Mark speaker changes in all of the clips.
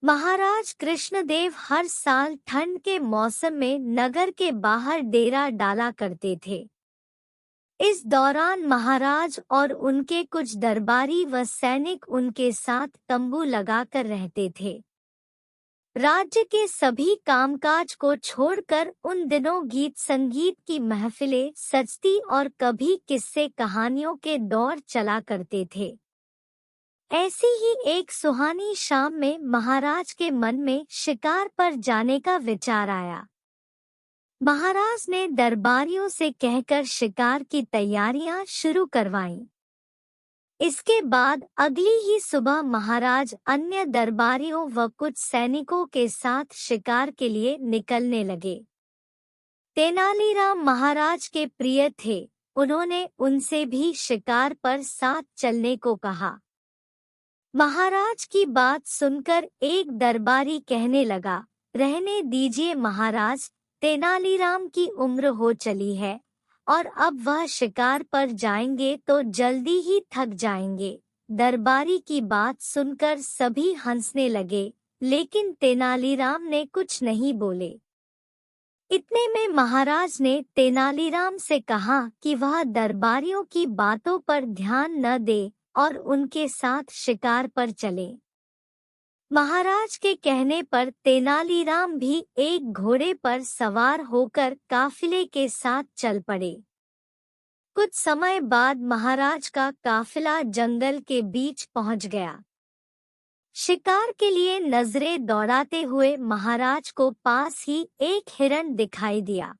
Speaker 1: महाराज कृष्णदेव हर साल ठंड के मौसम में नगर के बाहर डेरा डाला करते थे। इस दौरान महाराज और उनके कुछ दरबारी व सैनिक उनके साथ तंबू लगाकर रहते थे। राज्य के सभी कामकाज को छोड़कर उन दिनों गीत संगीत की महफिलें सजती और कभी किस्से कहानियों के दौर चला करते थे। ऐसी ही एक सुहानी शाम में महाराज के मन में शिकार पर जाने का विचार आया। महाराज ने दरबारियों से कहकर शिकार की तैयारियां शुरू करवाईं। इसके बाद अगली ही सुबह महाराज अन्य दरबारियों व कुछ सैनिकों के साथ शिकार के लिए निकलने लगे। तेनालीराम महाराज के प्रिय थे, उन्होंने उनसे भी शिकार पर साथ चलने को कहा। महाराज की बात सुनकर एक दरबारी कहने लगा, रहने दीजिए महाराज, तेनालीराम की उम्र हो चली है और अब वह शिकार पर जाएंगे तो जल्दी ही थक जाएंगे। दरबारी की बात सुनकर सभी हंसने लगे, लेकिन तेनालीराम ने कुछ नहीं बोले। इतने में महाराज ने तेनालीराम से कहा कि वह दरबारियों की बातों पर ध्यान न दे और उनके साथ शिकार पर चले। महाराज के कहने पर तेनालीराम भी एक घोड़े पर सवार होकर काफिले के साथ चल पड़े। कुछ समय बाद महाराज का काफिला जंगल के बीच पहुंच गया। शिकार के लिए नजरें दौड़ाते हुए महाराज को पास ही एक हिरण दिखाई दिया।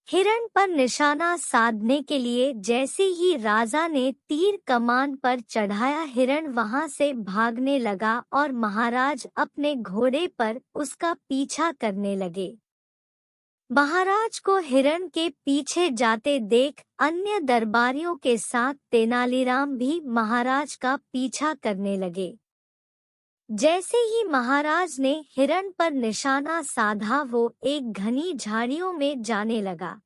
Speaker 1: हिरण पर निशाना साधने के लिए जैसे ही राजा ने तीर कमान पर चढ़ाया, हिरण वहां से भागने लगा और महाराज अपने घोड़े पर उसका पीछा करने लगे। महाराज को हिरण के पीछे जाते देख अन्य दरबारियों के साथ तेनालीराम भी महाराज का पीछा करने लगे। जैसे ही महाराज ने हिरण पर निशाना साधा, वो एक घनी झाड़ियों में जाने लगा।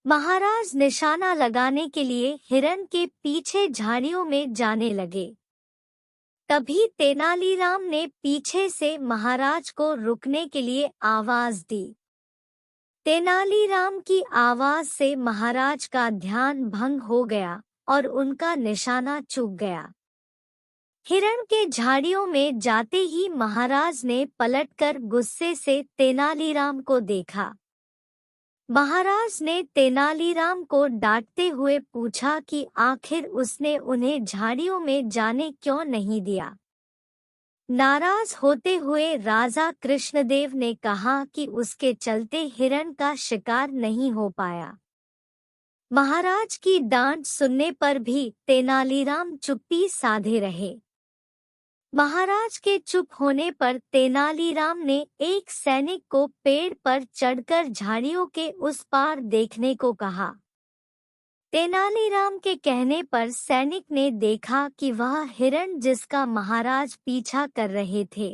Speaker 1: महाराज निशाना लगाने के लिए हिरण के पीछे झाड़ियों में जाने लगे। तभी तेनालीराम ने पीछे से महाराज को रुकने के लिए आवाज दी। तेनालीराम की आवाज से महाराज का ध्यान भंग हो गया और उनका निशाना चूक गया। हिरण के झाड़ियों में जाते ही महाराज ने पलटकर गुस्से से तेनालीराम को देखा। महाराज ने तेनालीराम को डांटते हुए पूछा कि आखिर उसने उन्हें झाड़ियों में जाने क्यों नहीं दिया। नाराज होते हुए राजा कृष्णदेव ने कहा कि उसके चलते हिरण का शिकार नहीं हो पाया। महाराज की डांट सुनने पर भी तेनालीराम चुप्पी साधे रहे। महाराज के चुप होने पर तेनालीराम ने एक सैनिक को पेड़ पर चढ़कर झाड़ियों के उस पार देखने को कहा। तेनालीराम के कहने पर सैनिक ने देखा कि वह हिरण जिसका महाराज पीछा कर रहे थे,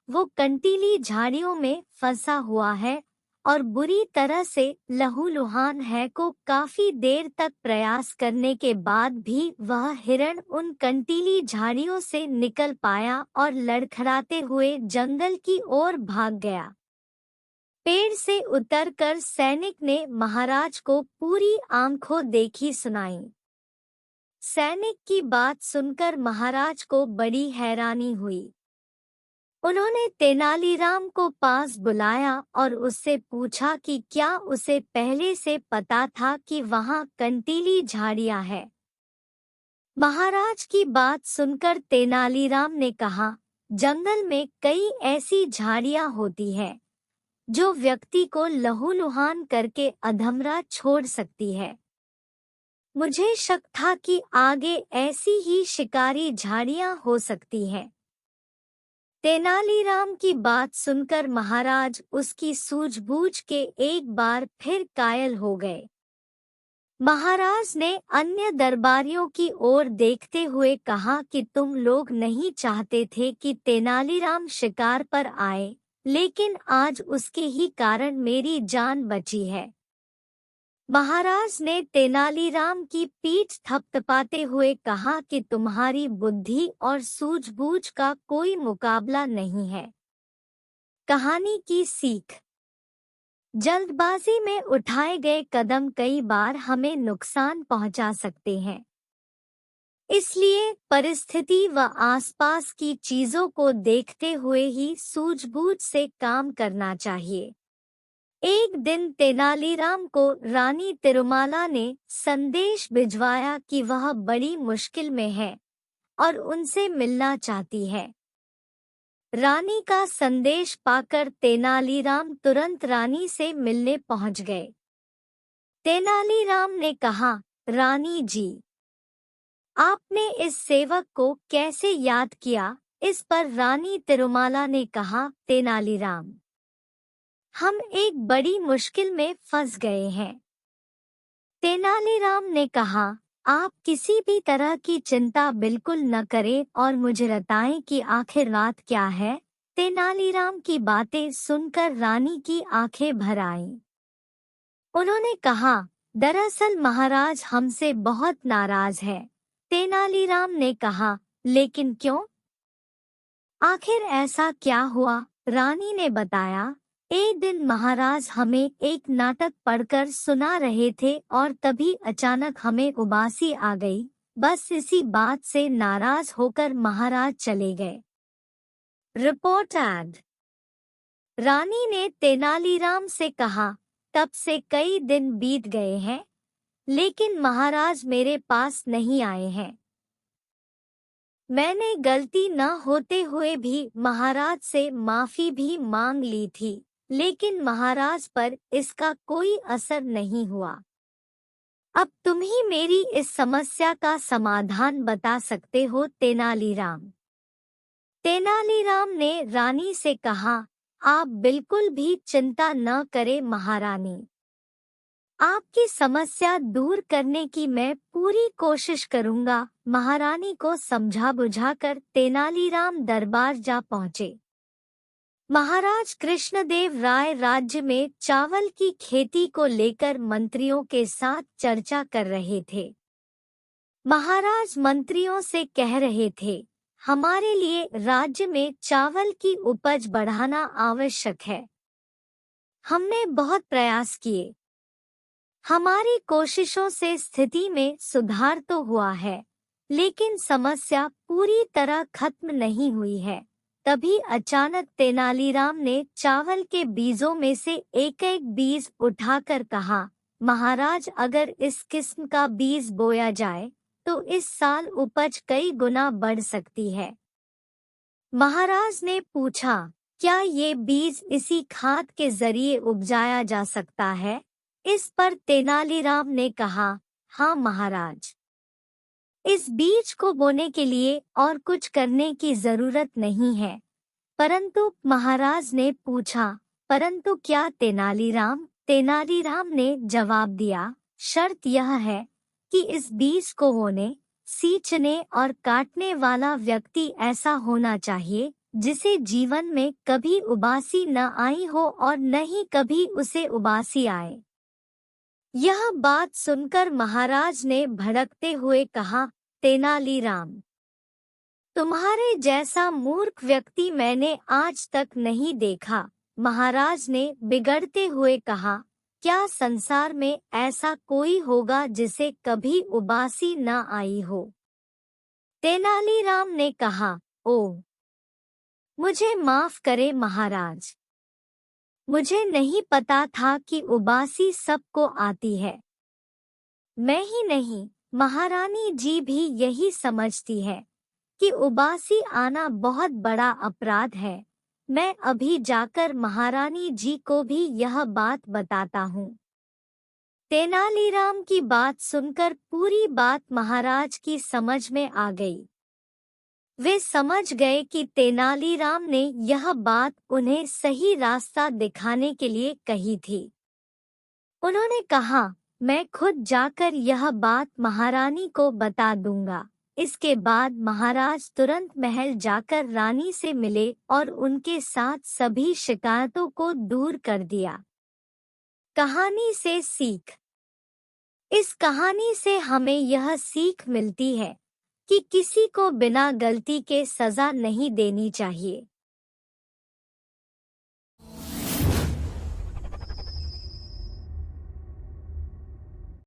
Speaker 1: वो कंटीली झाड़ियों में फंसा हुआ है और बुरी तरह से लहूलुहान है। को काफी देर तक प्रयास करने के बाद भी वह हिरण उन कंटीली झाड़ियों से निकल पाया और लड़खड़ाते हुए जंगल की ओर भाग गया। पेड़ से उतरकर सैनिक ने महाराज को पूरी आंखों देखी सुनाई। सैनिक की बात सुनकर महाराज को बड़ी हैरानी हुई। उन्होंने तेनालीराम को पास बुलाया और उससे पूछा कि क्या उसे पहले से पता था कि वहां कंटीली झाड़ियां है। महाराज की बात सुनकर तेनालीराम ने कहा, जंगल में कई ऐसी झाड़ियां होती हैं जो व्यक्ति को लहूलुहान करके अधमरा छोड़ सकती है। मुझे शक था कि आगे ऐसी ही शिकारी झाड़ियां हो सकती हैं। तेनालीराम की बात सुनकर महाराज उसकी सूझबूझ के एक बार फिर कायल हो गए। महाराज ने अन्य दरबारियों की ओर देखते हुए कहा कि तुम लोग नहीं चाहते थे कि तेनालीराम शिकार पर आए, लेकिन आज उसके ही कारण मेरी जान बची है। महाराज ने तेनालीराम की पीठ थपथपाते हुए कहा कि तुम्हारी बुद्धि और सूझबूझ का कोई मुकाबला नहीं है। कहानी की सीख। जल्दबाजी में उठाए गए कदम कई बार हमें नुकसान पहुंचा सकते हैं। इसलिए परिस्थिति व आसपास की चीजों को देखते हुए ही सूझबूझ से काम करना चाहिए। एक दिन तेनालीराम को रानी तिरुमाला ने संदेश भिजवाया कि वह बड़ी मुश्किल में है और उनसे मिलना चाहती है। रानी का संदेश पाकर तेनालीराम तुरंत रानी से मिलने पहुंच गए। तेनालीराम ने कहा, रानी जी, आपने इस सेवक को कैसे याद किया? इस पर रानी तिरुमाला ने कहा, तेनालीराम, हम एक बड़ी मुश्किल में फंस गए हैं। तेनालीराम ने कहा, आप किसी भी तरह की चिंता बिल्कुल न करें और मुझे बताएं कि आखिर बात क्या है। तेनालीराम की बातें सुनकर रानी की आंखें भर आईं। उन्होंने कहा, दरअसल महाराज हमसे बहुत नाराज है। तेनालीराम ने कहा, लेकिन क्यों? आखिर ऐसा क्या हुआ? रानी ने बताया, एक दिन महाराज हमें एक नाटक पढ़कर सुना रहे थे और तभी अचानक हमें उबासी आ गई। बस इसी बात से नाराज होकर महाराज चले गए। Report add. रानी ने तेनालीराम से कहा, तब से कई दिन बीत गए हैं, लेकिन महाराज मेरे पास नहीं आए हैं। मैंने गलती न होते हुए भी महाराज से माफी भी मांग ली थी, लेकिन महाराज पर इसका कोई असर नहीं हुआ। अब तुम ही मेरी इस समस्या का समाधान बता सकते हो, तेनालीराम। तेनालीराम ने रानी से कहा, आप बिल्कुल भी चिंता न करें महारानी। आपकी समस्या दूर करने की मैं पूरी कोशिश करूंगा। महारानी को समझा बुझाकर तेनालीराम दरबार जा पहुंचे। महाराज कृष्णदेव राय राज्य में चावल की खेती को लेकर मंत्रियों के साथ चर्चा कर रहे थे। महाराज मंत्रियों से कह रहे थे, हमारे लिए राज्य में चावल की उपज बढ़ाना आवश्यक है। हमने बहुत प्रयास किए। हमारी कोशिशों से स्थिति में सुधार तो हुआ है, लेकिन समस्या पूरी तरह खत्म नहीं हुई है। तभी अचानक तेनालीराम ने चावल के बीजों में से एक एक बीज उठाकर कहा, महाराज अगर इस किस्म का बीज बोया जाए तो इस साल उपज कई गुना बढ़ सकती है। महाराज ने पूछा, क्या ये बीज इसी खाद के जरिए उपजाया जा सकता है? इस पर तेनालीराम ने कहा, हाँ महाराज, इस बीज को बोने के लिए और कुछ करने की जरूरत नहीं है। परंतु महाराज ने पूछा, परंतु क्या तेनालीराम? तेनालीराम ने जवाब दिया, शर्त यह है कि इस बीज को बोने, सींचने और काटने वाला व्यक्ति ऐसा होना चाहिए जिसे जीवन में कभी उबासी न आई हो और न ही कभी उसे उबासी आए। यह बात सुनकर महाराज ने भड़कते हुए कहा, तेनालीराम, तुम्हारे जैसा मूर्ख व्यक्ति मैंने आज तक नहीं देखा। महाराज ने बिगड़ते हुए कहा, क्या संसार में ऐसा कोई होगा जिसे कभी उबासी न आई हो? तेनालीराम ने कहा, ओह, मुझे माफ करें महाराज, मुझे नहीं पता था कि उबासी सबको आती है। मैं ही नहीं, महारानी जी भी यही समझती है कि उबासी आना बहुत बड़ा अपराध है। मैं अभी जाकर महारानी जी को भी यह बात बताता हूँ। तेनालीराम की बात सुनकर पूरी बात महाराज की समझ में आ गई। वे समझ गए कि तेनालीराम ने यह बात उन्हें सही रास्ता दिखाने के लिए कही थी। उन्होंने कहा, मैं खुद जाकर यह बात महारानी को बता दूंगा। इसके बाद महाराज तुरंत महल जाकर रानी से मिले और उनके साथ सभी शिकायतों को दूर कर दिया। कहानी से सीख। इस कहानी से हमें यह सीख मिलती है कि किसी को बिना गलती के सजा नहीं देनी चाहिए।